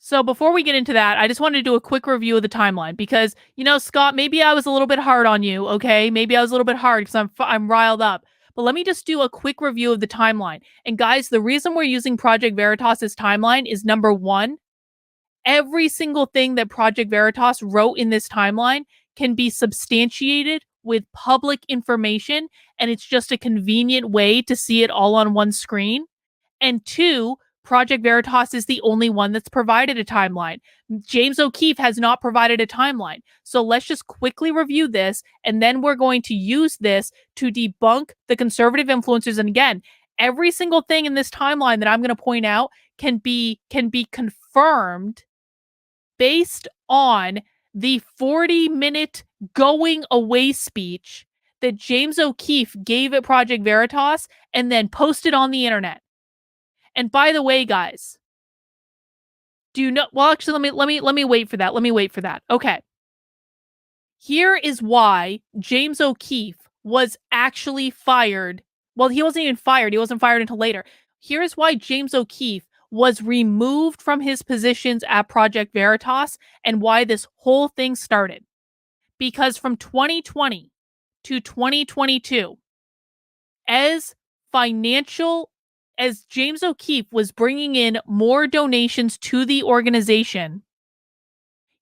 So before we get into that, I just wanted to do a quick review of the timeline because, Scott, maybe I was a little bit hard on you, okay? Maybe I was a little bit hard because I'm riled up. But let me just do a quick review of the timeline. And guys, the reason we're using Project Veritas's timeline is number one, every single thing that Project Veritas wrote in this timeline can be substantiated with public information, and it's just a convenient way to see it all on one screen. And two, Project Veritas is the only one that's provided a timeline. James O'Keefe has not provided a timeline. So let's just quickly review this, and then we're going to use this to debunk the conservative influencers. And again, every single thing in this timeline that I'm going to point out can be confirmed based on the 40-minute going away speech that James O'Keefe gave at Project Veritas and then posted on the internet. And by the way, guys, do you know? Well, actually, let me wait for that. Let me wait for that. Okay. Here is why James O'Keefe was actually fired. Well, he wasn't even fired. He wasn't fired until later. Here is why James O'Keefe was removed from his positions at Project Veritas and why this whole thing started. Because from 2020 to 2022, as financial as James O'Keefe was bringing in more donations to the organization,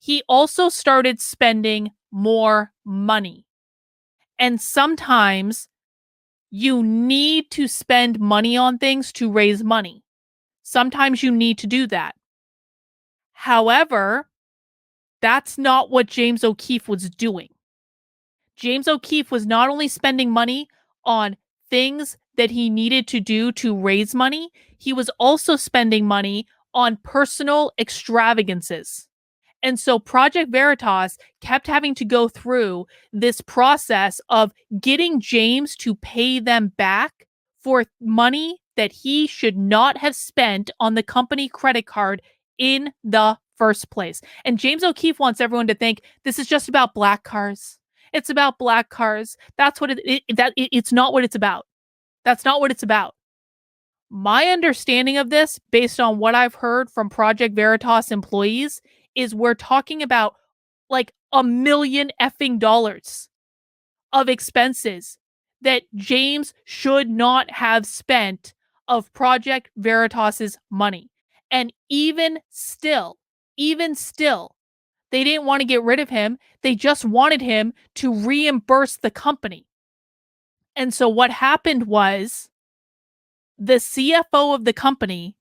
he also started spending more money. And sometimes you need to spend money on things to raise money. Sometimes you need to do that. However, that's not what James O'Keefe was doing. James O'Keefe was not only spending money on things that he needed to do to raise money, he was also spending money on personal extravagances. And so Project Veritas kept having to go through this process of getting James to pay them back for money that he should not have spent on the company credit card in the first place. And James O'Keefe wants everyone to think this is just about black cars. It's about black cars. That's what it's not what it's about. That's not what it's about. My understanding of this, based on what I've heard from Project Veritas employees, is we're talking about like $1 million effing dollars of expenses that James should not have spent of Project Veritas's money. And even still, they didn't want to get rid of him. They just wanted him to reimburse the company. And so what happened was the CFO of the company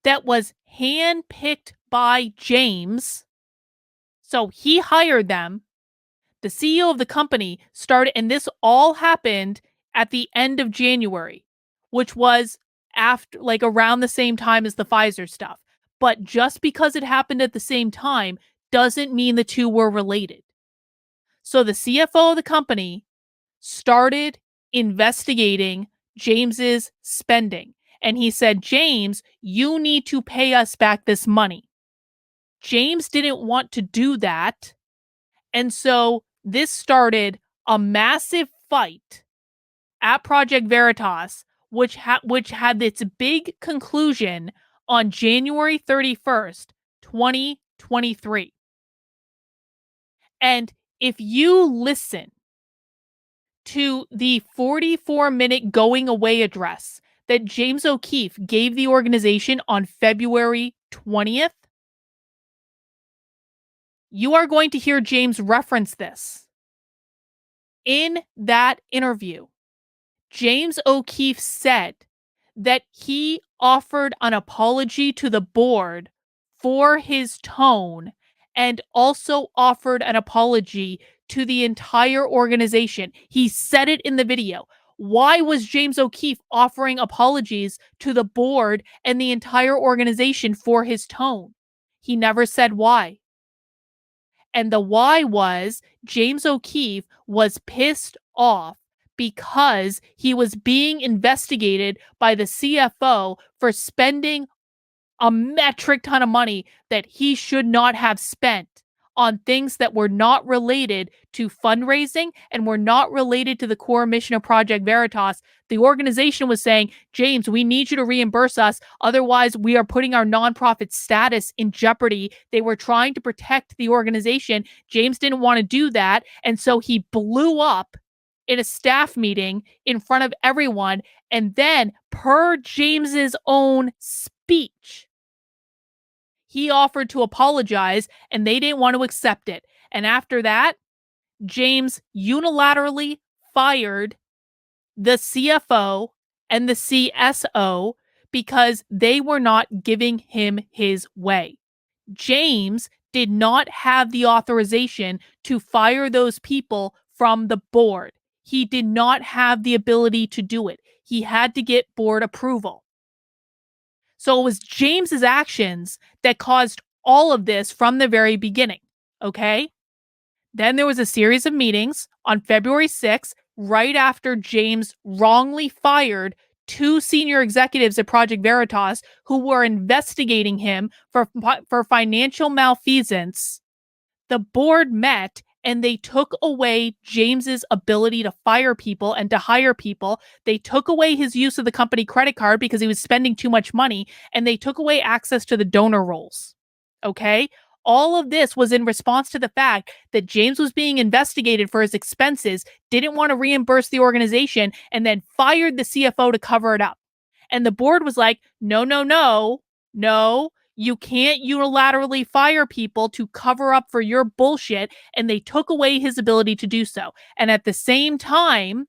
that was handpicked by James, so he hired them. The CEO of the company started, and this all happened at the end of January, which was after, like, around the same time as the Pfizer stuff. But just because it happened at the same time doesn't mean the two were related. So the CFO of the company started investigating James's spending. And he said, James, you need to pay us back this money. James didn't want to do that. And so this started a massive fight at Project Veritas, which had its big conclusion on January 31st, 2023. And if you listen to the 44-minute going away address that James O'Keefe gave the organization on February 20th, you are going to hear James reference this. In that interview, James O'Keefe said that he offered an apology to the board for his tone and also offered an apology to the entire organization. He said it in the video. Why was James O'Keefe offering apologies to the board and the entire organization for his tone? He never said why. And the why was James O'Keefe was pissed off because he was being investigated by the CFO for spending a metric ton of money that he should not have spent on things that were not related to fundraising and were not related to the core mission of Project Veritas. The organization was saying, James, we need you to reimburse us. Otherwise, we are putting our nonprofit status in jeopardy. They were trying to protect the organization. James didn't want to do that. And so he blew up in a staff meeting in front of everyone. And then, per James's own speech, he offered to apologize and they didn't want to accept it. And after that, James unilaterally fired the CFO and the CSO because they were not giving him his way. James did not have the authorization to fire those people from the board. He did not have the ability to do it. He had to get board approval. So it was James's actions that caused all of this from the very beginning. Okay? Then there was a series of meetings on February 6th, right after James wrongly fired two senior executives at Project Veritas who were investigating him for financial malfeasance. The board met and they took away James's ability to fire people and to hire people. They took away his use of the company credit card because he was spending too much money, and they took away access to the donor rolls. Okay? All of this was in response to the fact that James was being investigated for his expenses, didn't want to reimburse the organization, and then fired the CFO to cover it up. And the board was like, no, no, no, no. You can't unilaterally fire people to cover up for your bullshit. And they took away his ability to do so. And at the same time,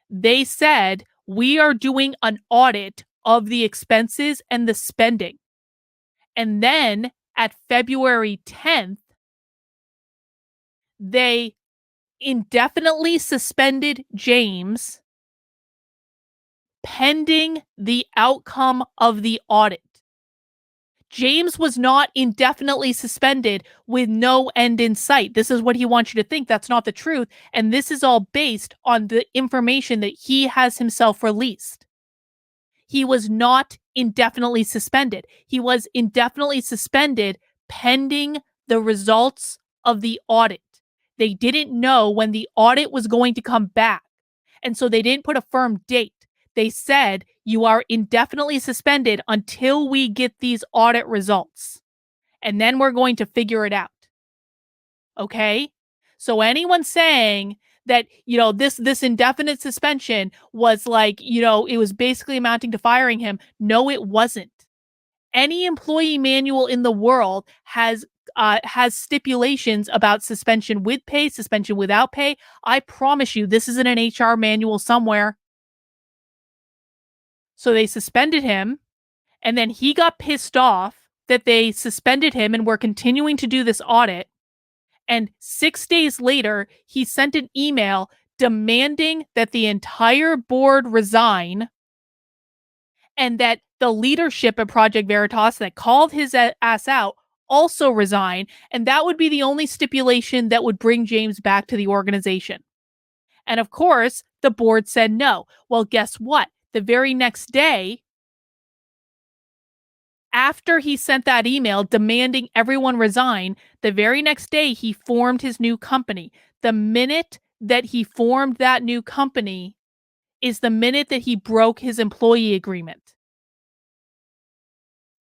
they said, we are doing an audit of the expenses and the spending. And then at February 10th, they indefinitely suspended James pending the outcome of the audit. James was not indefinitely suspended with no end in sight. This is what he wants you to think. That's not the truth. And this is all based on the information that he has himself released. He was not indefinitely suspended. He was indefinitely suspended pending the results of the audit. They didn't know when the audit was going to come back. And so they didn't put a firm date. They said, you are indefinitely suspended until we get these audit results. And then we're going to figure it out. Okay? So anyone saying that, this indefinite suspension was like, it was basically amounting to firing him. No, it wasn't. Any employee manual in the world has stipulations about suspension with pay, suspension without pay. I promise you, this isn't an HR manual somewhere. So they suspended him, and then he got pissed off that they suspended him and were continuing to do this audit. And 6 days later, he sent an email demanding that the entire board resign and that the leadership at Project Veritas that called his ass out also resign. And that would be the only stipulation that would bring James back to the organization. And of course, the board said no. Well, guess what? The very next day, after he sent that email demanding everyone resign, the very next day he formed his new company. The minute that he formed that new company is the minute that he broke his employee agreement.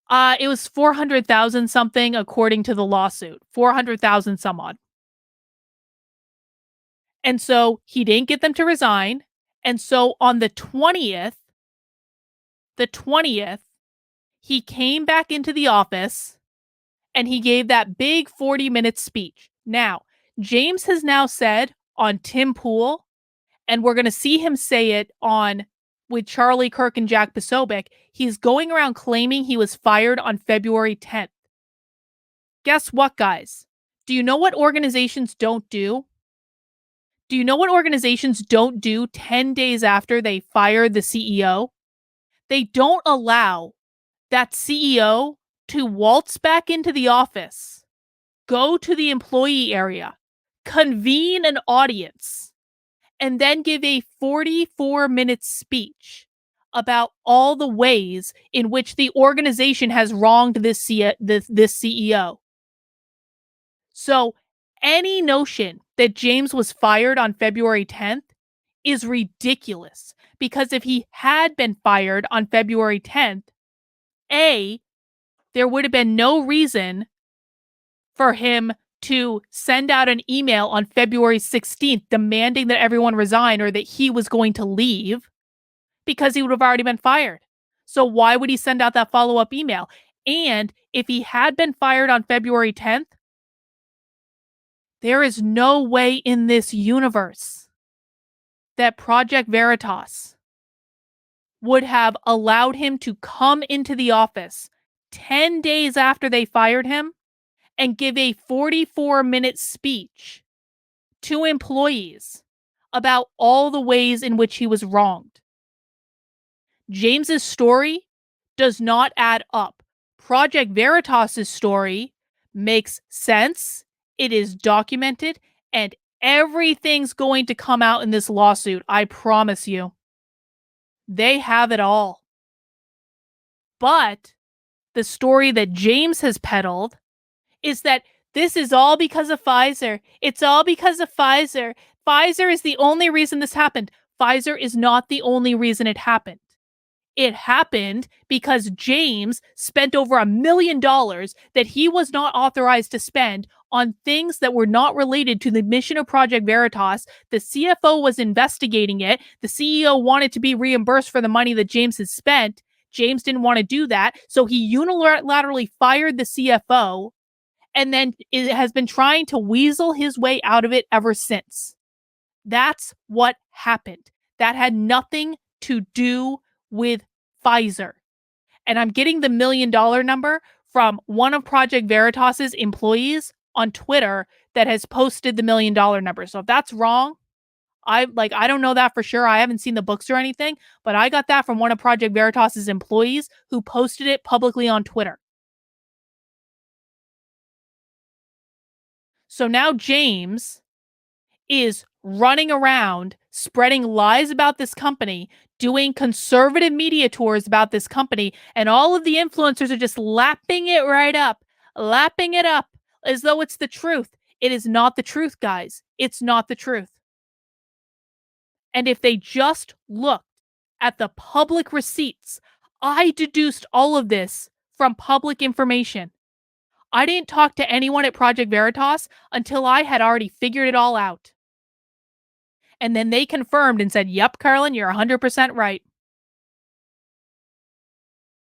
It was 400,000 something according to the lawsuit. 400,000 some odd. And so he didn't get them to resign. And so on the 20th, he came back into the office and he gave that big 40-minute speech. Now, James has now said on Tim Pool, and we're going to see him say it on with Charlie Kirk and Jack Posobiec, he's going around claiming he was fired on February 10th. Guess what, guys? Do you know what organizations don't do? Do you know what organizations don't do 10 days after they fire the CEO? They don't allow that CEO to waltz back into the office, go to the employee area, convene an audience, and then give a 44-minute speech about all the ways in which the organization has wronged this CEO. So, any notion that James was fired on February 10th is ridiculous because if he had been fired on February 10th, A, there would have been no reason for him to send out an email on February 16th demanding that everyone resign or that he was going to leave because he would have already been fired. So why would he send out that follow-up email? And if he had been fired on February 10th, there is no way in this universe that Project Veritas would have allowed him to come into the office 10 days after they fired him and give a 44-minute speech to employees about all the ways in which he was wronged. James's story does not add up. Project Veritas's story makes sense. It is documented and everything's going to come out in this lawsuit. I promise you. They have it all. But the story that James has peddled is that this is all because of Pfizer. It's all because of Pfizer. Pfizer is the only reason this happened. Pfizer is not the only reason it happened. It happened because James spent over $1 million that he was not authorized to spend on things that were not related to the mission of Project Veritas. The CFO was investigating it. The CEO wanted to be reimbursed for the money that James had spent. James didn't want to do that. So he unilaterally fired the CFO and then it has been trying to weasel his way out of it ever since. That's what happened. That had nothing to do with Pfizer. And I'm getting the $1 million number from one of Project Veritas's employees on Twitter that has posted the $1 million number. So if that's wrong, I don't know that for sure. I haven't seen the books or anything, but I got that from one of Project Veritas's employees who posted it publicly on Twitter. So now James is running around spreading lies about this company, doing conservative media tours about this company, and all of the influencers are just lapping it right up, lapping it up as though it's the truth. It is not the truth, guys. It's not the truth. And if they just looked at the public receipts, I deduced all of this from public information. I didn't talk to anyone at Project Veritas until I had already figured it all out. And then they confirmed and said, yep, Carlin, you're 100% right.